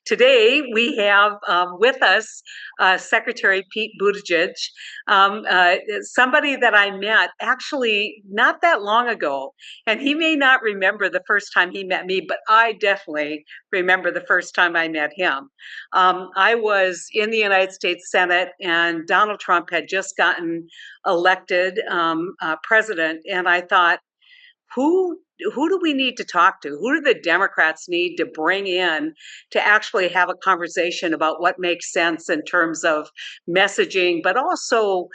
Today we have with us Secretary Pete Buttigieg, somebody that I met actually not that long ago. And he may not remember the first time he met me, but I definitely remember the first time I met him. I was in the United States Senate, and Donald Trump had just gotten elected president. And I thought, who who do we need to talk to? Who do the Democrats need to bring in to actually have a conversation about what makes sense in terms of messaging, but also,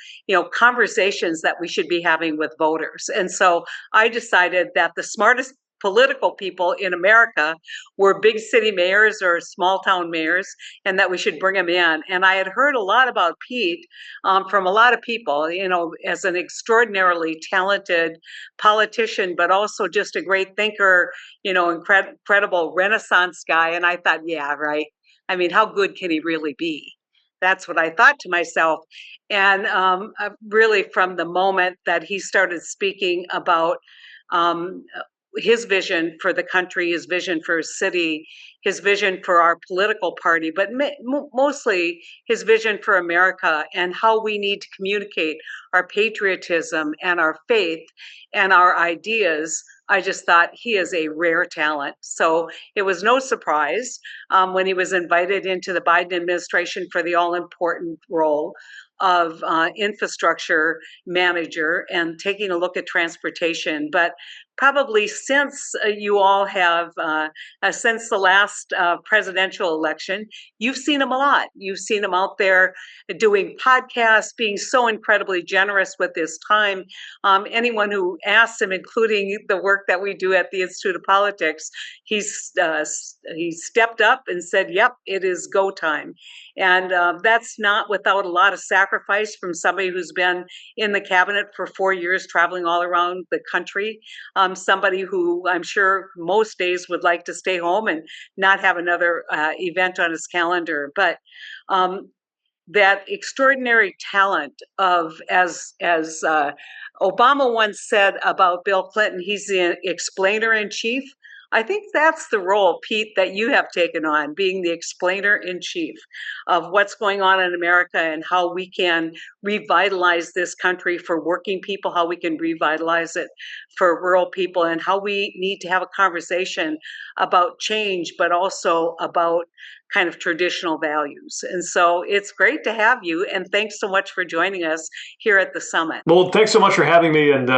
conversations that we should be having with voters? And so I decided that the smartest political people in America were big city mayors or small town mayors, and that we should bring them in. And I had heard a lot about Pete from a lot of people, as an extraordinarily talented politician, but also just a great thinker, incredible Renaissance guy. And I thought, yeah, right. I mean, how good can he really be? That's what I thought to myself. And really, from the moment that he started speaking about um, his vision for the country, his vision for his city, his vision for our political party, but mostly his vision for America and how we need to communicate our patriotism and our faith and our ideas. I just thought he is a rare talent. So it was no surprise when he was invited into the Biden administration for the all important role of infrastructure manager and taking a look at transportation. But probably since you all have, since the last presidential election, you've seen him a lot. You've seen him out there doing podcasts, being so incredibly generous with his time. Anyone who asks him, including the work that we do at the Institute of Politics, he stepped up and said, "Yep, it is go time." And that's not without a lot of sacrifice from somebody who's been in the cabinet for 4 years, traveling all around the country. Somebody who I'm sure most days would like to stay home and not have another event on his calendar. But that extraordinary talent of, as Obama once said about Bill Clinton, he's the explainer in chief. I think that's the role, Pete, that you have taken on, being the explainer in chief of what's going on in America and how we can revitalize this country for working people, how we can revitalize it for rural people, and how we need to have a conversation about change, but also about kind of traditional values. And so it's great to have you. And thanks so much for joining us here at the summit. Well, thanks so much for having me, and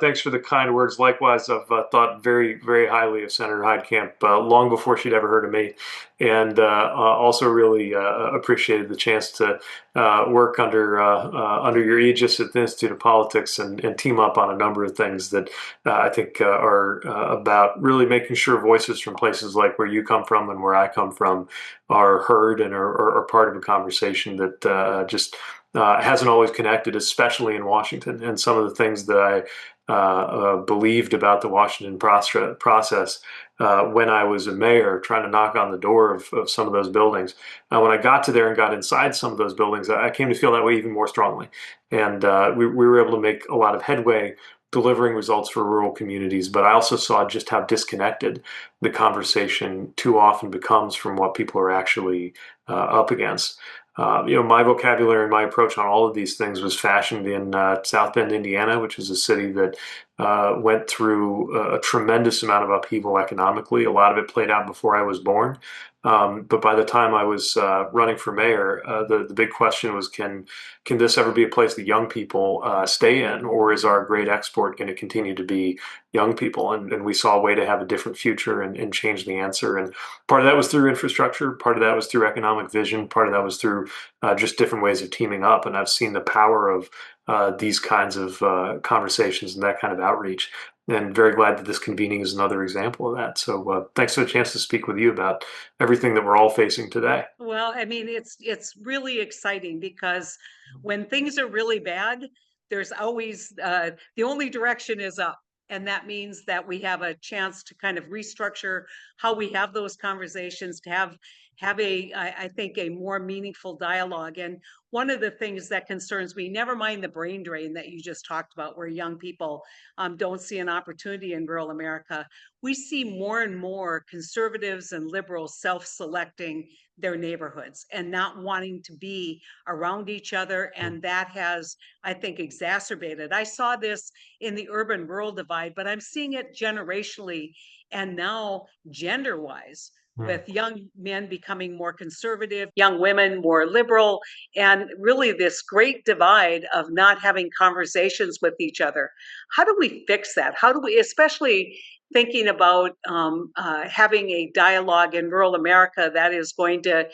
thanks for the kind words. Likewise, I've thought very, very highly of Senator Heitkamp long before she'd ever heard of me, and also really appreciated the chance to work under your aegis at the Institute of Politics and team up on a number of things that I think are about really making sure voices from places like where you come from and where I come from are heard and are part of a conversation that just hasn't always connected, especially in Washington. And some of the things that I believed about the Washington process when I was a mayor, trying to knock on the door of some of those buildings. When I got to there and got inside some of those buildings, I came to feel that way even more strongly. And we were able to make a lot of headway delivering results for rural communities, but I also saw just how disconnected the conversation too often becomes from what people are actually up against. My vocabulary and my approach on all of these things was fashioned in South Bend, Indiana, which is a city that went through a tremendous amount of upheaval economically. A lot of it played out before I was born. But by the time I was running for mayor, the big question was, can this ever be a place that young people stay in, or is our great export going to continue to be young people? And we saw a way to have a different future and change the answer. And part of that was through infrastructure, part of that was through economic vision, part of that was through just different ways of teaming up. And I've seen the power of these kinds of conversations and that kind of outreach. And very glad that this convening is another example of that. So thanks for the chance to speak with you about everything that we're all facing today. Well, I mean, it's really exciting because when things are really bad, there's always the only direction is up. And that means that we have a chance to kind of restructure how we have those conversations, to have have I think, a more meaningful dialogue. And one of the things that concerns me, never mind the brain drain that you just talked about, where young people don't see an opportunity in rural America, we see more and more conservatives and liberals self-selecting their neighborhoods and not wanting to be around each other. Mm, And that has, I think, exacerbated. I saw this in the urban rural divide, but I'm seeing it generationally and now gender wise, mm. with young men becoming more conservative, young women more liberal, and really this great divide of not having conversations with each other. How do we fix that? How do we, especially thinking about having a dialogue in rural America that is going to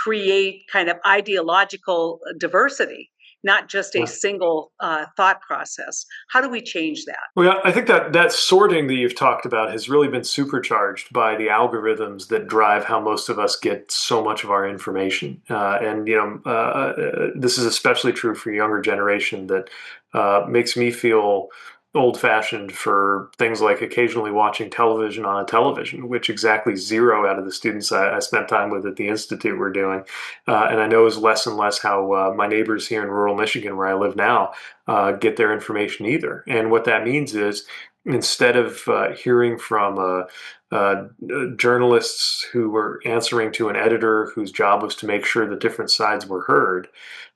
create kind of ideological diversity, not just a Yeah. single thought process? How do we change that? Well, yeah, I think that sorting that you've talked about has really been supercharged by the algorithms that drive how most of us get so much of our information. And this is especially true for younger generation that makes me feel old-fashioned for things like occasionally watching television on a television, which exactly zero out of the students I spent time with at the institute were doing. And I know is less and less how my neighbors here in rural Michigan, where I live now, get their information either. And what that means is instead of hearing from journalists who were answering to an editor whose job was to make sure that different sides were heard,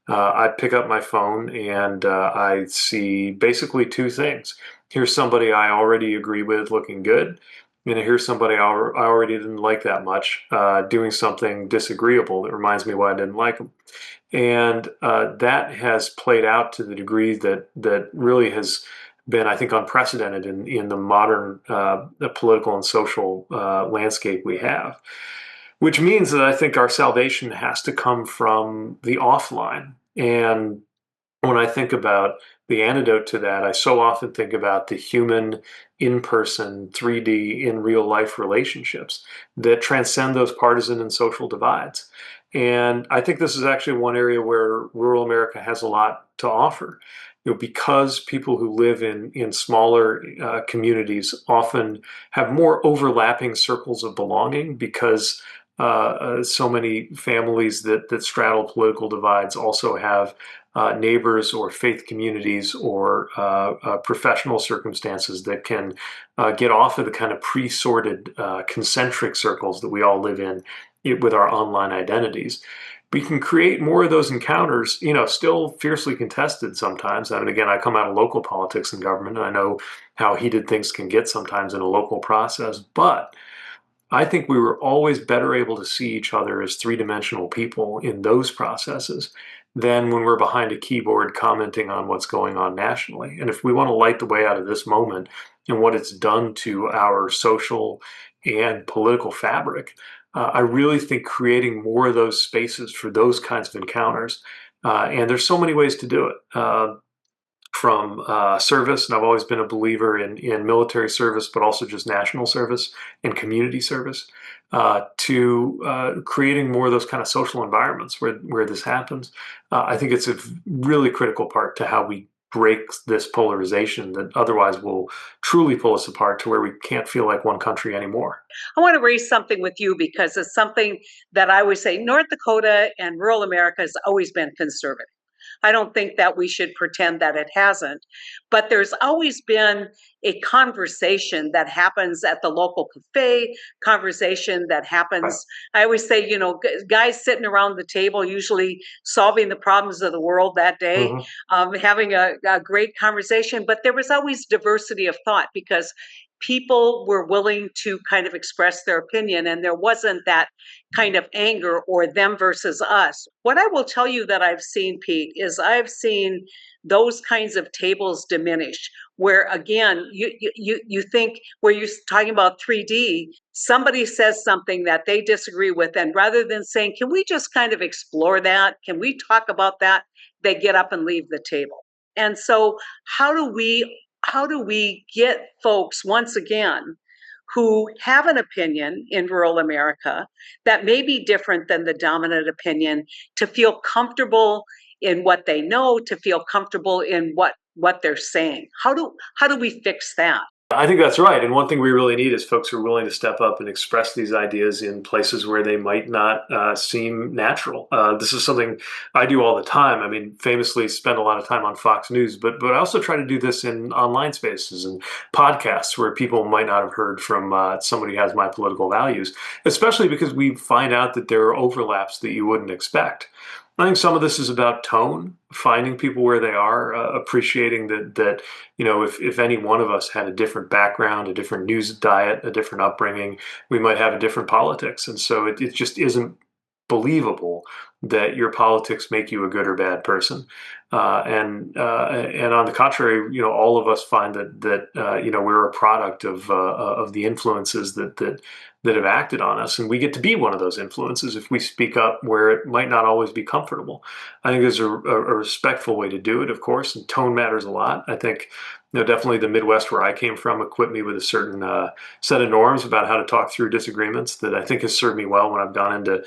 I pick up my phone and I see basically two things. Here's somebody I already agree with looking good, and here's somebody I already didn't like that much doing something disagreeable that reminds me why I didn't like them. And that has played out to the degree that really has been, I think, unprecedented in the modern the political and social landscape we have. Which means that I think our salvation has to come from the offline. And when I think about the antidote to that, I so often think about the human, in person, 3D, in real life relationships that transcend those partisan and social divides. And I think this is actually one area where rural America has a lot to offer. Because people who live in smaller communities often have more overlapping circles of belonging because so many families that straddle political divides also have neighbors or faith communities or professional circumstances that can get off of the kind of pre-sorted concentric circles that we all live in with our online identities. We can create more of those encounters, still fiercely contested sometimes. I mean, again, I come out of local politics and government, and I know how heated things can get sometimes in a local process, but I think we were always better able to see each other as three-dimensional people in those processes than when we're behind a keyboard commenting on what's going on nationally. And if we want to light the way out of this moment and what it's done to our social and political fabric, I really think creating more of those spaces for those kinds of encounters. And there's so many ways to do it. From service, and I've always been a believer in military service, but also just national service and community service, to creating more of those kind of social environments where this happens. I think it's a really critical part to how we break this polarization that otherwise will truly pull us apart to where we can't feel like one country anymore. I want to raise something with you because it's something that I always say North Dakota and rural America has always been conservative. I don't think that we should pretend that it hasn't. But there's always been a conversation that happens at the local cafe, conversation that Right. happens. I always say, guys sitting around the table, usually solving the problems of the world that day, Hmm. having a great conversation. But there was always diversity of thought because people were willing to kind of express their opinion, and there wasn't that kind of anger or them versus us. What I will tell you that I've seen, Pete, is I've seen those kinds of tables diminish where again you think where you're talking about 3D, somebody says something that they disagree with, and rather than saying, can we just kind of explore that, can we talk about that, they get up and leave the table. And so how do we get folks once again who have an opinion in rural America that may be different than the dominant opinion to feel comfortable in what they know, to feel comfortable in what they're saying? How do we fix that? I think that's right. And one thing we really need is folks who are willing to step up and express these ideas in places where they might not seem natural. This is something I do all the time. I mean, famously spend a lot of time on Fox News, but I also try to do this in online spaces and podcasts where people might not have heard from somebody who has my political values, especially because we find out that there are overlaps that you wouldn't expect. I think some of this is about tone, finding people where they are, appreciating that if any one of us had a different background, a different news diet, a different upbringing, we might have a different politics, and so it just isn't believable that your politics make you a good or bad person. And on the contrary, all of us find that we're a product of the influences that have acted on us, and we get to be one of those influences if we speak up where it might not always be comfortable. I think there's a respectful way to do it, of course, and tone matters a lot. I think definitely the Midwest where I came from equipped me with a certain set of norms about how to talk through disagreements that I think has served me well when I've gone into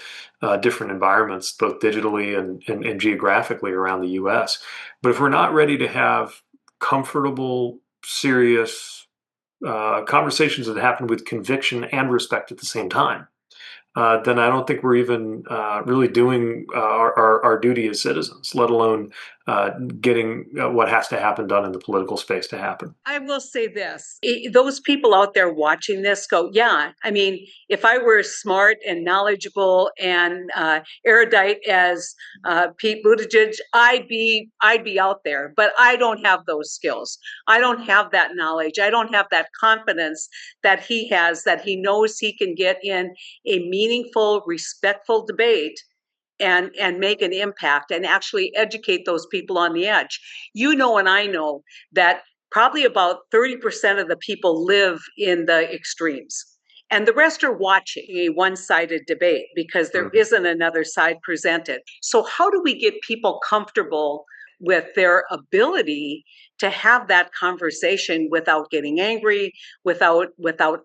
different environments, both digitally and geographically around the U.S. But if we're not ready to have comfortable, serious conversations that happen with conviction and respect at the same time, then I don't think we're even really doing our duty as citizens, let alone getting what has to happen done in the political space to happen. I will say this, those people out there watching this go, yeah, I mean, if I were smart and knowledgeable and erudite as Pete Buttigieg, I'd be out there, but I don't have those skills. I don't have that knowledge. I don't have that confidence that he has, that he knows he can get in a meaningful, respectful debate and make an impact and actually educate those people on the edge. And I know that probably about 30% of the people live in the extremes. And the rest are watching a one-sided debate because there Mhm. isn't another side presented. So how do we get people comfortable with their ability to have that conversation without getting angry, without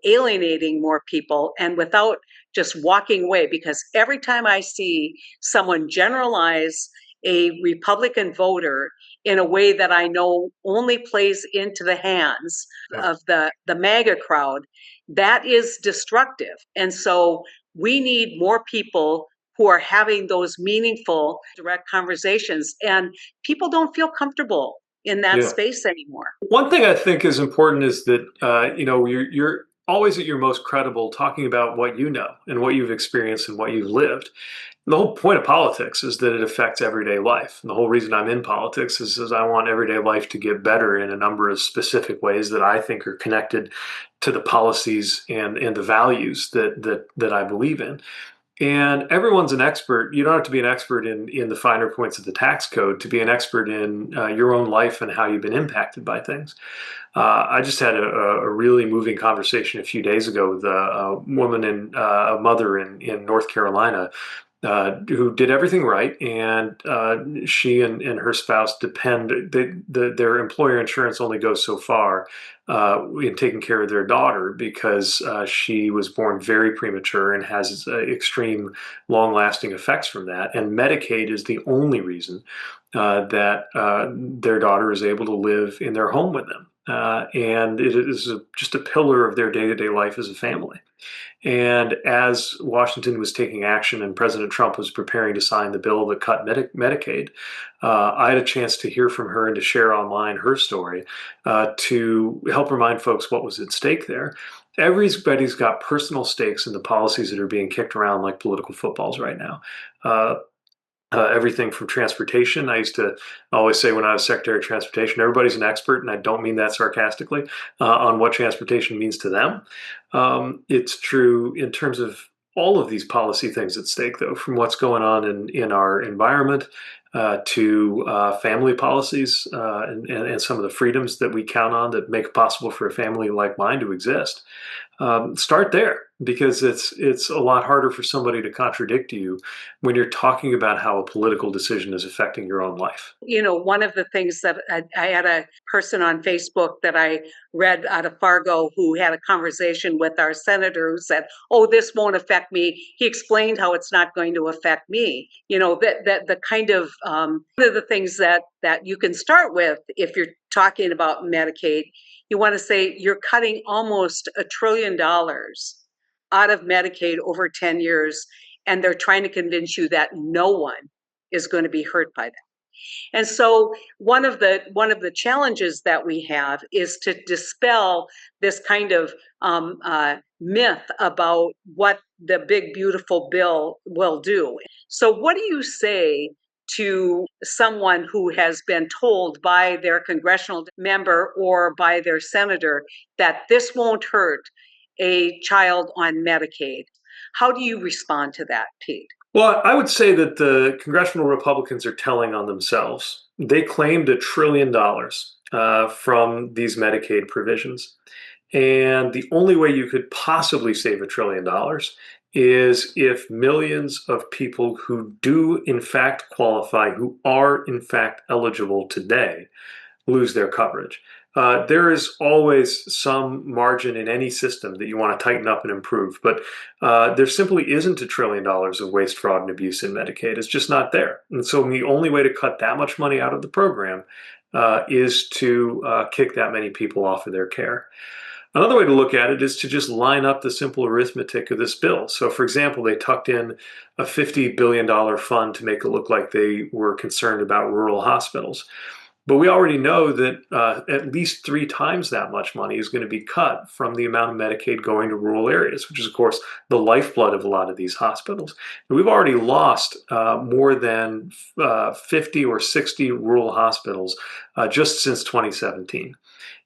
alienating more people, and without just walking away? Because every time I see someone generalize a Republican voter in a way that I know only plays into the hands Yeah. of the MAGA crowd, that is destructive. And so we need more people who are having those meaningful, direct conversations. And people don't feel comfortable in that Yeah. space anymore. One thing I think is important is that you're always at your most credible talking about what you know and what you've experienced and what you've lived. The whole point of politics is that it affects everyday life. And the whole reason I'm in politics is I want everyday life to get better in a number of specific ways that I think are connected to the policies and the values that I believe in. And everyone's an expert. You don't have to be an expert in the finer points of the tax code to be an expert in your own life and how you've been impacted by things. I just had a really moving conversation a few days ago with a woman and a mother in North Carolina who did everything right, and she and her spouse their employer insurance only goes so far in taking care of their daughter because she was born very premature and has extreme long-lasting effects from that. And Medicaid is the only reason that their daughter is able to live in their home with them. And it is just a pillar of their day-to-day life as a family. And as Washington was taking action and President Trump was preparing to sign the bill that cut Medicaid, I had a chance to hear from her and to share online her story to help remind folks what was at stake there. Everybody's got personal stakes in the policies that are being kicked around like political footballs right now. Uh, Everything from transportation. I used to always say when I was Secretary of Transportation, everybody's an expert, and I don't mean that sarcastically, on what transportation means to them. It's true in terms of all of these policy things at stake, though, from what's going on in our environment to family policies and some of the freedoms that we count on that make it possible for a family like mine to exist. Start there because it's a lot harder for somebody to contradict you when you're talking about how a political decision is affecting your own life. One of the things that I had a person on Facebook that I read out of Fargo who had a conversation with our senator who said, "Oh, this won't affect me." He explained how it's not going to affect me. That the kind of one of the things that you can start with if you're talking about Medicaid, you want to say you're cutting almost $1 trillion out of Medicaid over 10 years, and they're trying to convince you that no one is going to be hurt by that. And so one of the challenges that we have is to dispel this kind of myth about what the big beautiful bill will do. So what do you say to someone who has been told by their congressional member or by their senator that this won't hurt a child on Medicaid? How do you respond to that, Pete? Well, I would say that the congressional Republicans are telling on themselves. They claimed $1 trillion from these Medicaid provisions. And the only way you could possibly save $1 trillion is if millions of people who do in fact qualify, who are in fact eligible today, lose their coverage. There is always some margin in any system that you want to tighten up and improve, but there simply isn't $1 trillion of waste, fraud, and abuse in Medicaid. It's just not there. And so the only way to cut that much money out of the program is to kick that many people off of their care. Another way to look at it is to just line up the simple arithmetic of this bill. So, for example, they tucked in a $50 billion fund to make it look like they were concerned about rural hospitals. But we already know that at least 3 times that much money is going to be cut from the amount of Medicaid going to rural areas, which is, of course, the lifeblood of a lot of these hospitals. And we've already lost more than 50 or 60 rural hospitals just since 2017.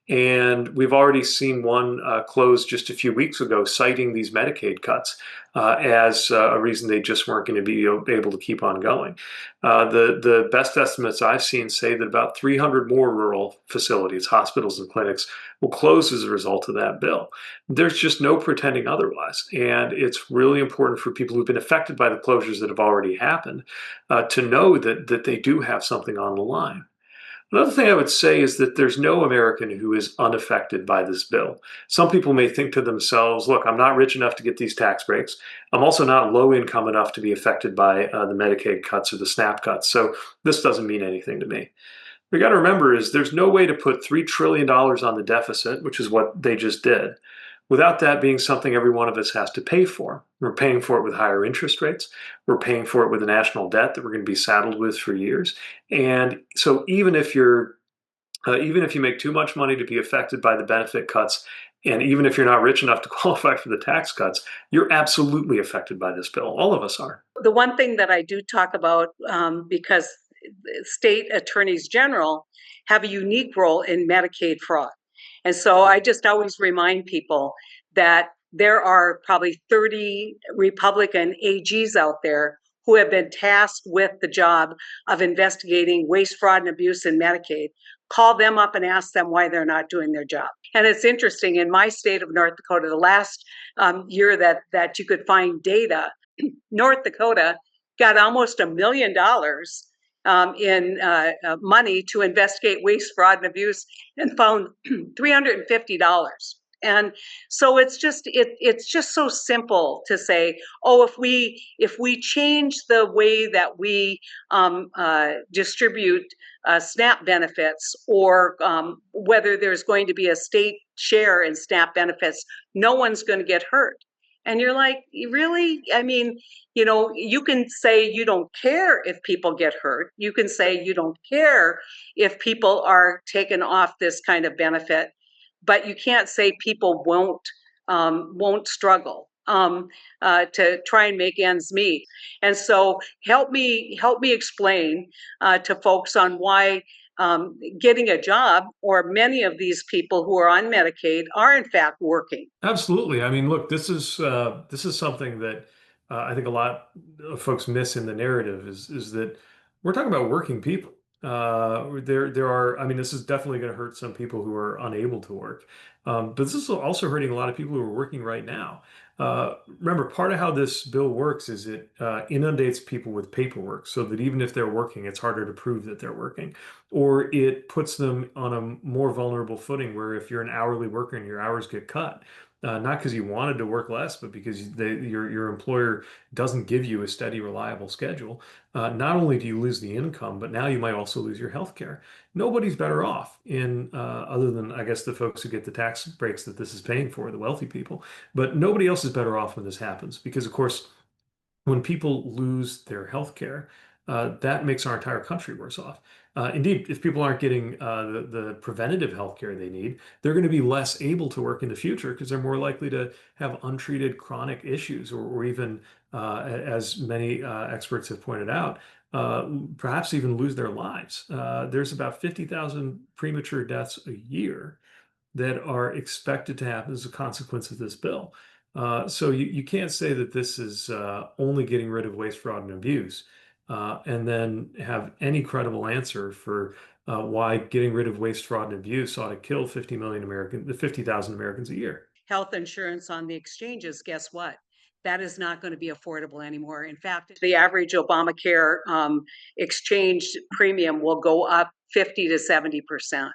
And we've already seen one close just a few weeks ago, citing these Medicaid cuts as a reason they just weren't going to be able to keep on going. The best estimates I've seen say that about 300 more rural facilities, hospitals, and clinics will close as a result of that bill. There's just no pretending otherwise. And it's really important for people who've been affected by the closures that have already happened to know that they do have something on the line. Another thing I would say is that there's no American who is unaffected by this bill. Some people may think to themselves, look, I'm not rich enough to get these tax breaks. I'm also not low income enough to be affected by the Medicaid cuts or the SNAP cuts. So this doesn't mean anything to me. We got to remember is there's no way to put $3 trillion on the deficit, which is what they just did, without that being something every one of us has to pay for. We're paying for it with higher interest rates. We're paying for it with a national debt that we're going to be saddled with for years. And so even if you make too much money to be affected by the benefit cuts, and even if you're not rich enough to qualify for the tax cuts, you're absolutely affected by this bill. All of us are. The one thing that I do talk about, because state attorneys general have a unique role in Medicaid fraud. And so I just always remind people that there are probably 30 Republican AGs out there who have been tasked with the job of investigating waste, fraud, and abuse in Medicaid. Call them up and ask them why they're not doing their job. And it's interesting, in my state of North Dakota, the last year that you could find data, North Dakota got almost $1 million in money to investigate waste, fraud, and abuse, and found $350. And so it's just so simple to say, oh, if we change the way that we distribute SNAP benefits, or whether there's going to be a state share in SNAP benefits, no one's going to get hurt. And you're like, really? I mean, you can say you don't care if people get hurt. You can say you don't care if people are taken off this kind of benefit, but you can't say people won't struggle to try and make ends meet. And so help me explain to folks on why getting a job, or many of these people who are on Medicaid are in fact working. Absolutely. I mean, look, this is something that I think a lot of folks miss in the narrative is that we're talking about working people. There are. I mean, this is definitely going to hurt some people who are unable to work, but this is also hurting a lot of people who are working right now. Remember, part of how this bill works is it inundates people with paperwork, so that even if they're working, it's harder to prove that they're working, or it puts them on a more vulnerable footing where if you're an hourly worker and your hours get cut, not because you wanted to work less, but because your employer doesn't give you a steady, reliable schedule. Not only do you lose the income, but now you might also lose your health care. Nobody's better off in other than I guess the folks who get the tax breaks that this is paying for, the wealthy people. But nobody else is better off when this happens because, of course, when people lose their health care, that makes our entire country worse off. Indeed, if people aren't getting the preventative health care they need, they're going to be less able to work in the future because they're more likely to have untreated chronic issues or even, as many experts have pointed out, perhaps even lose their lives. There's about 50,000 premature deaths a year that are expected to happen as a consequence of this bill. So you can't say that this is only getting rid of waste, fraud, and abuse, and then have any credible answer for why getting rid of waste, fraud, and abuse ought to kill 50,000 Americans a year. Health insurance on the exchanges, guess what? That is not going to be affordable anymore. In fact, the average Obamacare exchange premium will go up 50 to 70%.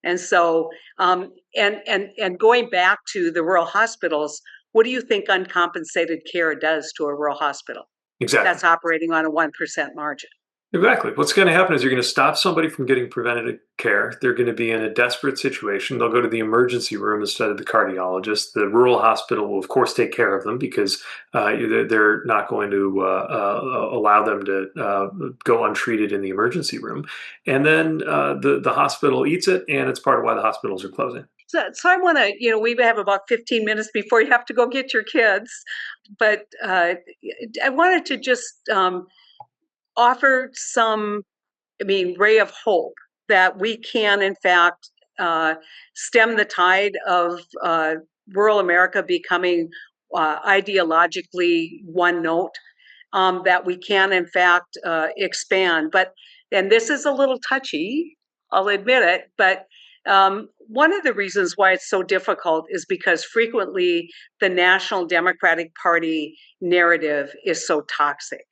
And so, and going back to the rural hospitals, what do you think uncompensated care does to a rural hospital Exactly. that's operating on a 1% margin? Exactly. What's going to happen is you're going to stop somebody from getting preventative care. They're going to be in a desperate situation. They'll go to the emergency room instead of the cardiologist. The rural hospital will, of course, take care of them because they're not going to allow them to go untreated in the emergency room. And then the hospital eats it, and it's part of why the hospitals are closing. So I want to, we have about 15 minutes before you have to go get your kids, but I wanted to just offer some, ray of hope that we can, in fact, stem the tide of rural America becoming ideologically one note, that we can, in fact, expand. And this is a little touchy, I'll admit it, but one of the reasons why it's so difficult is because frequently the National Democratic Party narrative is so toxic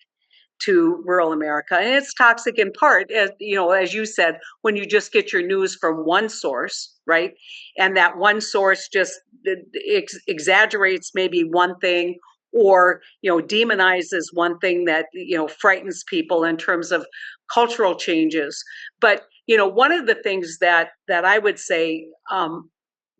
to rural America. And it's toxic in part, as you said, when you just get your news from one source, right? And that one source just exaggerates maybe one thing or, demonizes one thing that, frightens people in terms of cultural changes. But, one of the things that I would say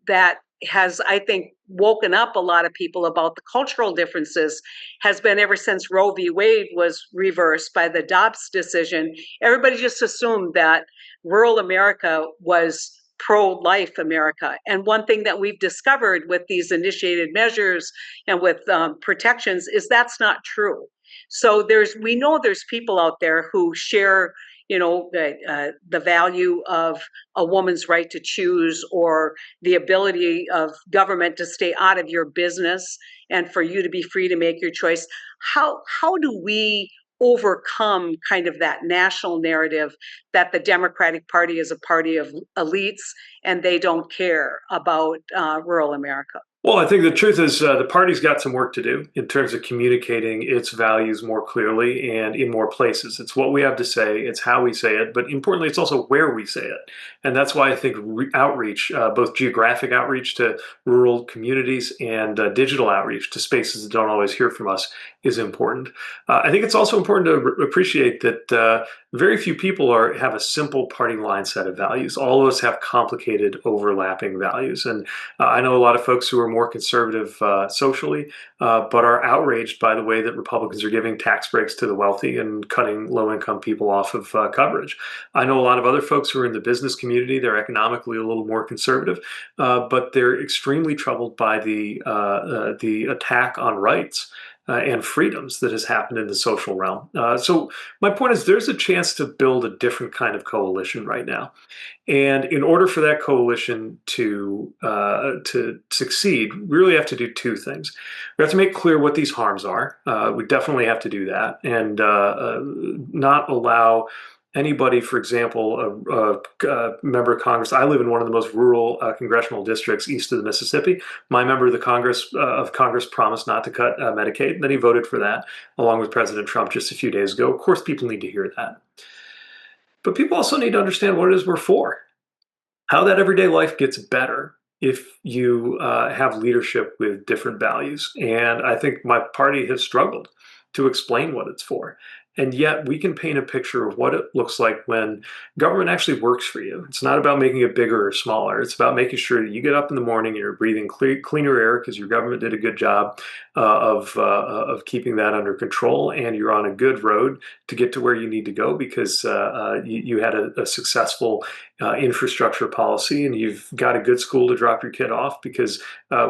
that has, I think, woken up a lot of people about the cultural differences has been ever since Roe v. Wade was reversed by the Dobbs decision. Everybody just assumed that rural America was pro-life America. And one thing that we've discovered with these initiated measures and with protections is that's not true. So we know there's people out there who share the value of a woman's right to choose, or the ability of government to stay out of your business and for you to be free to make your choice. How do we overcome kind of that national narrative that the Democratic Party is a party of elites and they don't care about rural America? Well, I think the truth is the party's got some work to do in terms of communicating its values more clearly and in more places. It's what we have to say, it's how we say it, but importantly, it's also where we say it. And that's why I think outreach, both geographic outreach to rural communities and digital outreach to spaces that don't always hear from us, is important. I think it's also important to appreciate that very few people have a simple party line set of values. All of us have complicated, overlapping values. And I know a lot of folks who are more conservative socially, but are outraged by the way that Republicans are giving tax breaks to the wealthy and cutting low-income people off of coverage. I know a lot of other folks who are in the business community. They're economically a little more conservative, but they're extremely troubled by the attack on rights and freedoms that has happened in the social realm. So my point is there's a chance to build a different kind of coalition right now. And in order for that coalition to succeed, we really have to do two things. We have to make clear what these harms are. We definitely have to do that, and not allow anybody, for example, a member of Congress. I live in one of the most rural congressional districts east of the Mississippi. My member of the Congress promised not to cut Medicaid, and then he voted for that along with President Trump just a few days ago. Of course, people need to hear that. But people also need to understand what it is we're for, how that everyday life gets better if you have leadership with different values. And I think my party has struggled to explain what it's for. And yet we can paint a picture of what it looks like when government actually works for you. It's not about making it bigger or smaller. It's about making sure that you get up in the morning and you're breathing cleaner air because your government did a good job of keeping that under control, and you're on a good road to get to where you need to go because you had a successful infrastructure policy, and you've got a good school to drop your kid off because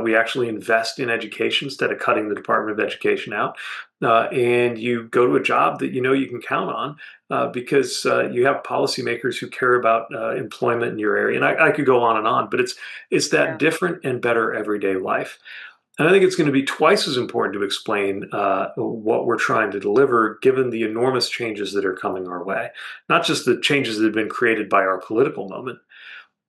we actually invest in education instead of cutting the Department of Education out. And you go to a job that you know you can count on because you have policymakers who care about employment in your area. And I could go on and on, but it's that Yeah. different and better everyday life. And I think it's going to be twice as important to explain what we're trying to deliver, given the enormous changes that are coming our way. Not just the changes that have been created by our political moment,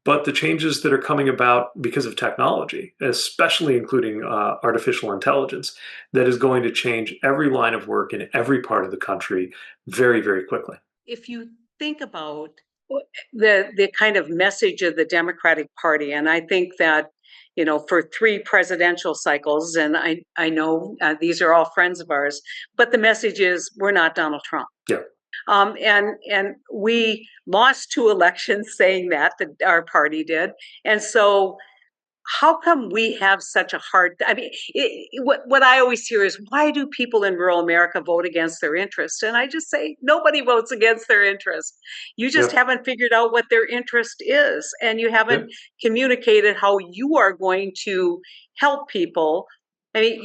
but the changes that are coming about because of technology, especially including artificial intelligence, that is going to change every line of work in every part of the country very, very quickly. If you think about the kind of message of the Democratic Party, and I think that for three presidential cycles, and I know these are all friends of ours, but the message is we're not Donald Trump. Yeah. And we lost two elections saying that our party did, and so how come we have such a hard, I mean, what I always hear is, why do people in rural America vote against their interests? And I just say, nobody votes against their interest. You just Yep. haven't figured out what their interest is, and you haven't Yep. communicated how you are going to help people. I mean,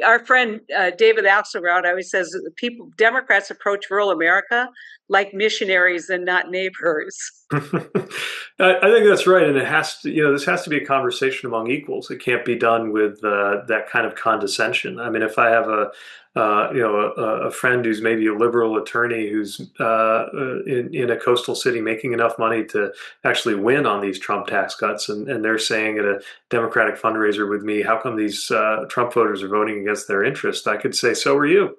our friend David Axelrod always says people, Democrats approach rural America like missionaries and not neighbors. I think that's right, and it has to. This has to be a conversation among equals. It can't be done with that kind of condescension. I mean, if I have a friend who's maybe a liberal attorney who's in a coastal city making enough money to actually win on these Trump tax cuts, and they're saying at a Democratic fundraiser with me, how come these Trump voters are voting against their interest? I could say, so are you.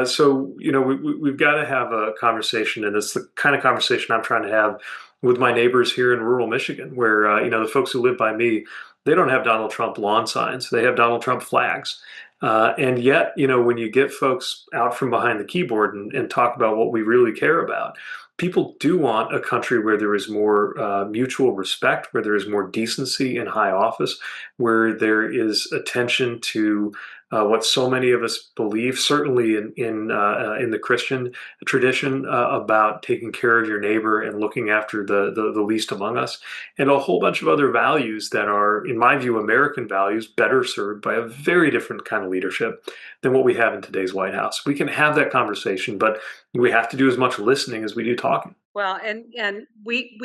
So we've got to have a conversation, and it's the kind of conversation I'm trying to have with my neighbors here in rural Michigan, where the folks who live by me, they don't have Donald Trump lawn signs; they have Donald Trump flags. And yet, when you get folks out from behind the keyboard and talk about what we really care about, people do want a country where there is more mutual respect, where there is more decency in high office, where there is attention to what so many of us believe, certainly in the Christian tradition, about taking care of your neighbor and looking after the least among us, and a whole bunch of other values that are, in my view, American values, better served by a very different kind of leadership than what we have in today's White House. We can have that conversation, but we have to do as much listening as we do talking. Well, and we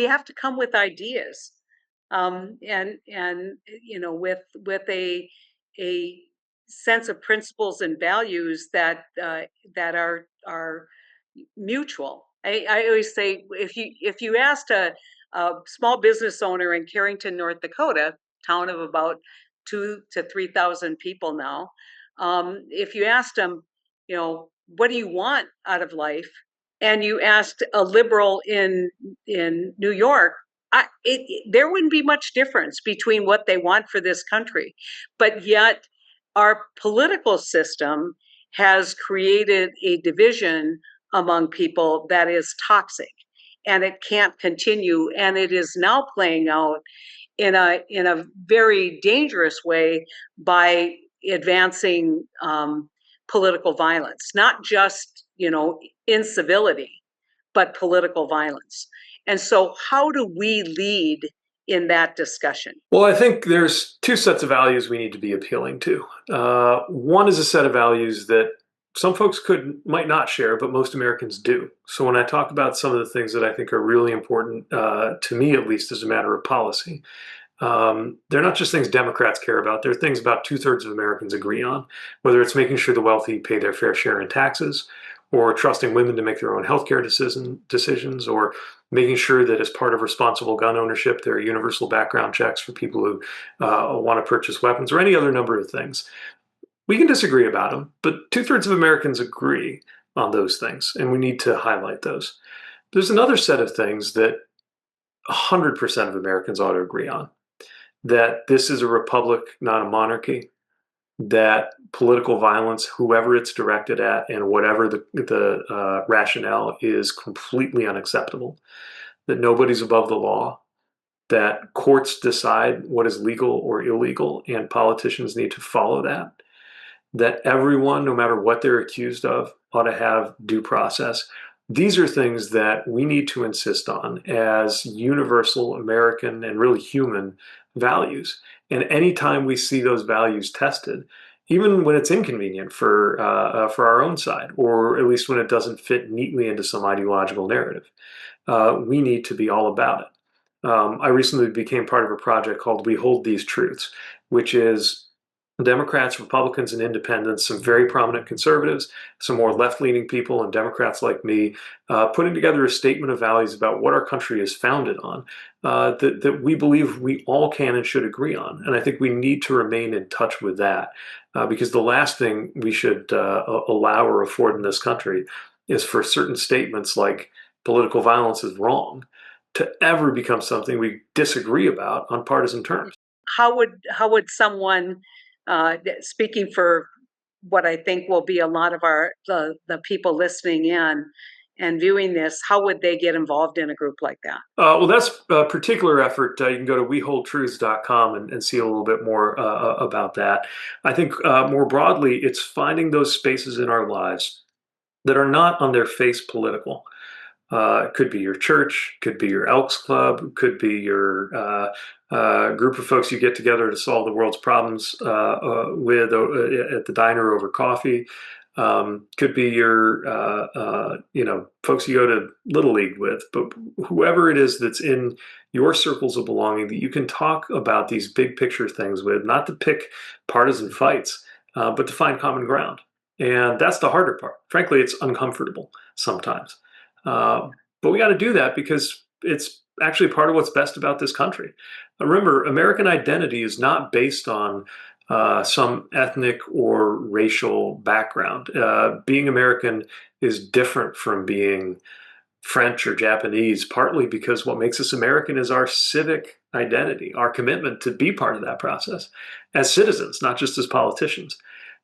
have to come with ideas, and with a sense of principles and values that are mutual. I always say, if you asked a small business owner in Carrington, North Dakota, town of about 2 to 3,000 people now, if you asked them, what do you want out of life, and you asked a liberal in New York, there wouldn't be much difference between what they want for this country. But yet, our political system has created a division among people that is toxic, and it can't continue. And it is now playing out in a very dangerous way by advancing political violence, not just incivility, but political violence. And so, how do we lead in that discussion? Well, I think there's two sets of values we need to be appealing to. One is a set of values that some folks might not share, but most Americans do. So when I talk about some of the things that I think are really important to me, at least as a matter of policy, they're not just things Democrats care about. They're things about two-thirds of Americans agree on, whether it's making sure the wealthy pay their fair share in taxes, or trusting women to make their own healthcare decisions, or making sure that as part of responsible gun ownership, there are universal background checks for people who want to purchase weapons, or any other number of things. We can disagree about them, but two-thirds of Americans agree on those things, and we need to highlight those. There's another set of things that 100% of Americans ought to agree on, that this is a republic, not a monarchy, that political violence, whoever it's directed at and whatever the rationale, is completely unacceptable, that nobody's above the law, that courts decide what is legal or illegal, and politicians need to follow that, that everyone, no matter what they're accused of, ought to have due process. These are things that we need to insist on as universal American and really human values. And anytime we see those values tested, even when it's inconvenient for our own side, or at least when it doesn't fit neatly into some ideological narrative, we need to be all about it. I recently became part of a project called We Hold These Truths, which is Democrats, Republicans, and independents, some very prominent conservatives, some more left-leaning people, and Democrats like me, putting together a statement of values about what our country is founded on, that we believe we all can and should agree on. And I think we need to remain in touch with that, because the last thing we should allow or afford in this country is for certain statements like political violence is wrong to ever become something we disagree about on partisan terms. How would someone, speaking for what I think will be a lot of the people listening in and viewing this, how would they get involved in a group like that? Well, that's a particular effort. You can go to weholdtruths.com and see a little bit more about that. I think more broadly, it's finding those spaces in our lives that are not on their face political. It could be your church, could be your Elks Club, could be your group of folks you get together to solve the world's problems with at the diner over coffee. Could be your folks you go to Little League with, but whoever it is that's in your circles of belonging that you can talk about these big picture things with, not to pick partisan fights, but to find common ground. And that's the harder part. Frankly, it's uncomfortable sometimes. But we got to do that because it's actually part of what's best about this country. Remember, American identity is not based on some ethnic or racial background. Being American is different from being French or Japanese, partly because what makes us American is our civic identity, our commitment to be part of that process as citizens, not just as politicians.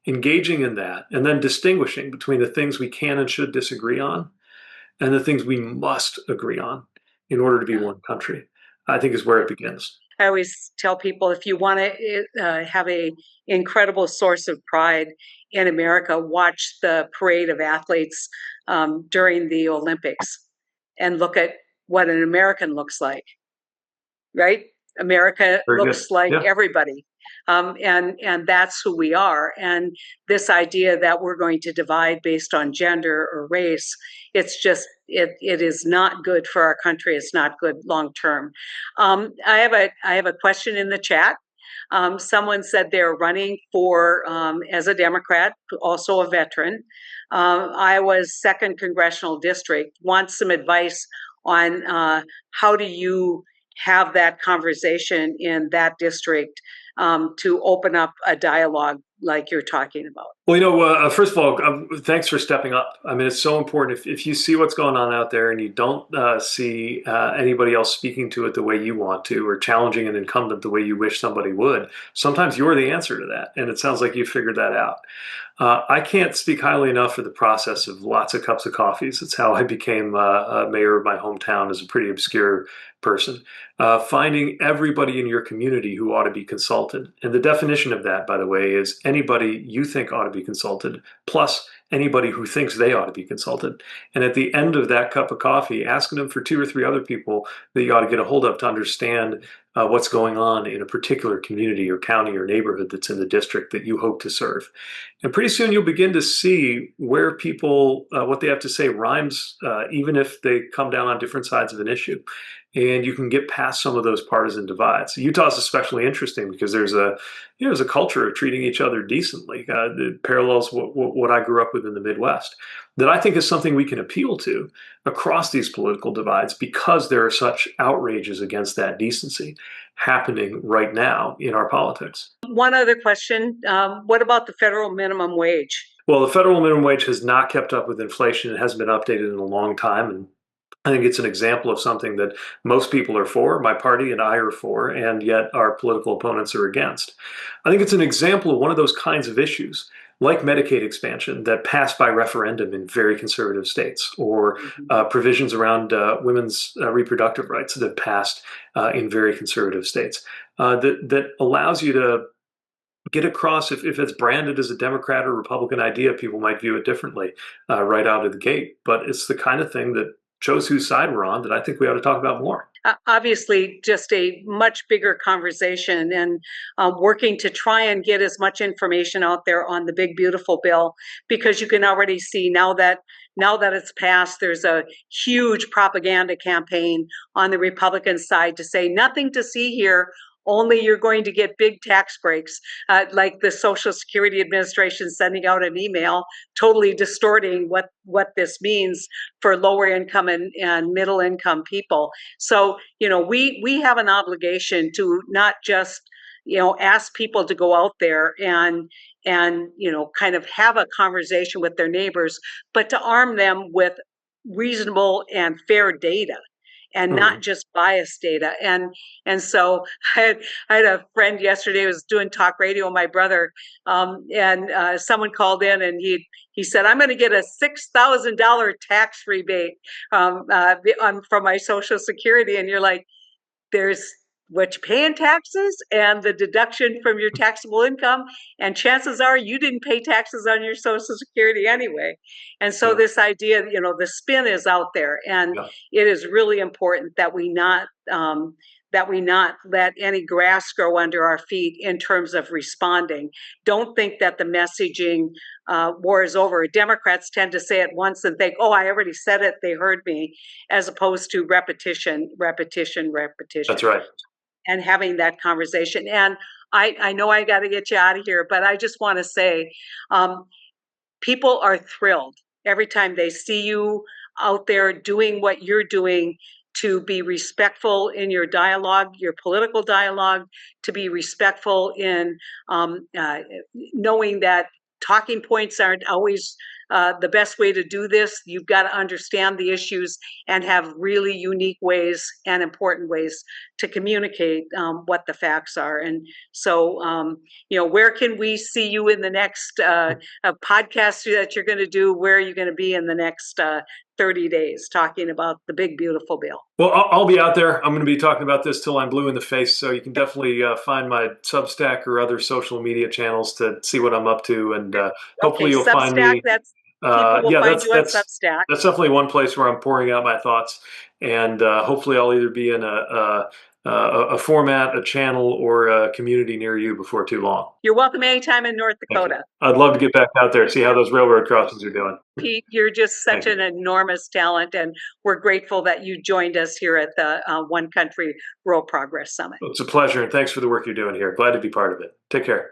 Engaging in that and then distinguishing between the things we can and should disagree on and the things we must agree on in order to be one country, I think is where it begins. I always tell people, if you want to have a incredible source of pride in America, watch the parade of athletes during the Olympics and look at what an American looks like, right? America Very good. looks like Yeah. everybody. And that's who we are. And this idea that we're going to divide based on gender or race, it is not good for our country. It's not good long term. I have a question in the chat. Someone said they're running for as a Democrat, also a veteran. Iowa's 2nd congressional district wants some advice on how do you have that conversation in that district to open up a dialogue like you're talking about. Well, first of all, thanks for stepping up. I mean, it's so important. If you see what's going on out there and you don't see anybody else speaking to it the way you want to or challenging an incumbent the way you wish somebody would, sometimes you're the answer to that. And it sounds like you figured that out. I can't speak highly enough of the process of lots of cups of coffees. It's how I became mayor of my hometown as a pretty obscure person. Finding everybody in your community who ought to be consulted. And the definition of that, by the way, is anybody you think ought to be consulted, plus anybody who thinks they ought to be consulted. And at the end of that cup of coffee, asking them for 2 or 3 other people that you ought to get a hold of to understand what's going on in a particular community or county or neighborhood that's in the district that you hope to serve. And pretty soon you'll begin to see where people, what they have to say rhymes, even if they come down on different sides of an issue. And you can get past some of those partisan divides. Utah is especially interesting because there's a culture of treating each other decently. It parallels what I grew up with in the Midwest. That I think is something we can appeal to across these political divides because there are such outrages against that decency happening right now in our politics. One other question. What about the federal minimum wage? Well, the federal minimum wage has not kept up with inflation. It hasn't been updated in a long time. And I think it's an example of something that most people are for, my party and I are for, and yet our political opponents are against. I think it's an example of one of those kinds of issues, like Medicaid expansion, that passed by referendum in very conservative states, or Mhm. provisions around women's reproductive rights that have passed in very conservative states, that allows you to get across if it's branded as a Democrat or Republican idea, people might view it differently right out of the gate. But it's the kind of thing that shows whose side we're on that I think we ought to talk about more. Obviously, just a much bigger conversation, and working to try and get as much information out there on the big beautiful bill, because you can already see now that it's passed, there's a huge propaganda campaign on the Republican side to say nothing to see here. Only you're going to get big tax breaks, like the Social Security Administration sending out an email, totally distorting what this means for lower income and middle income people. So, we have an obligation to not just, ask people to go out there and kind of have a conversation with their neighbors, but to arm them with reasonable and fair data and not Mhm. just biased data. And so I had a friend yesterday who was doing talk radio with my brother, and someone called in and he said, I'm going to get a $6,000 tax rebate from my Social Security. And you're like, there's what you pay in taxes and the deduction from your taxable income. And chances are you didn't pay taxes on your Social Security anyway. And so Yeah, this idea, the spin is out there, and yeah, it is really important that we not let any grass grow under our feet in terms of responding. Don't think that the messaging war is over. Democrats tend to say it once and think, oh, I already said it, they heard me, as opposed to repetition, repetition, that's repetition, right. and having that conversation. And I know I got to get you out of here, but I just want to say, um, people are thrilled every time they see you out there doing what you're doing, to be respectful in your dialogue, your political dialogue, to be respectful in knowing that talking points aren't always the best way to do this. You've got to understand the issues and have really unique ways and important ways to communicate what the facts are. And so, where can we see you in the next podcast that you're going to do? Where are you going to be in the next 30 days talking about the big, beautiful bill? Well, I'll be out there. I'm going to be talking about this till I'm blue in the face. So you can definitely find my Substack or other social media channels to see what I'm up to, and Okay, hopefully you'll find Substack, me. that's people will Yeah, find that's you on that's Substack. that's definitely one place where I'm pouring out my thoughts, and hopefully I'll either be in a format, a channel, or a community near you before too long. You're welcome anytime in North Thank you. Dakota. I'd love to get back out there, see how those railroad crossings are doing. Pete, you're just Thank such you. an enormous talent, and we're grateful that you joined us here at the One Country Rural Progress Summit. It's a pleasure, and thanks for the work you're doing here. Glad to be part of it. Take care.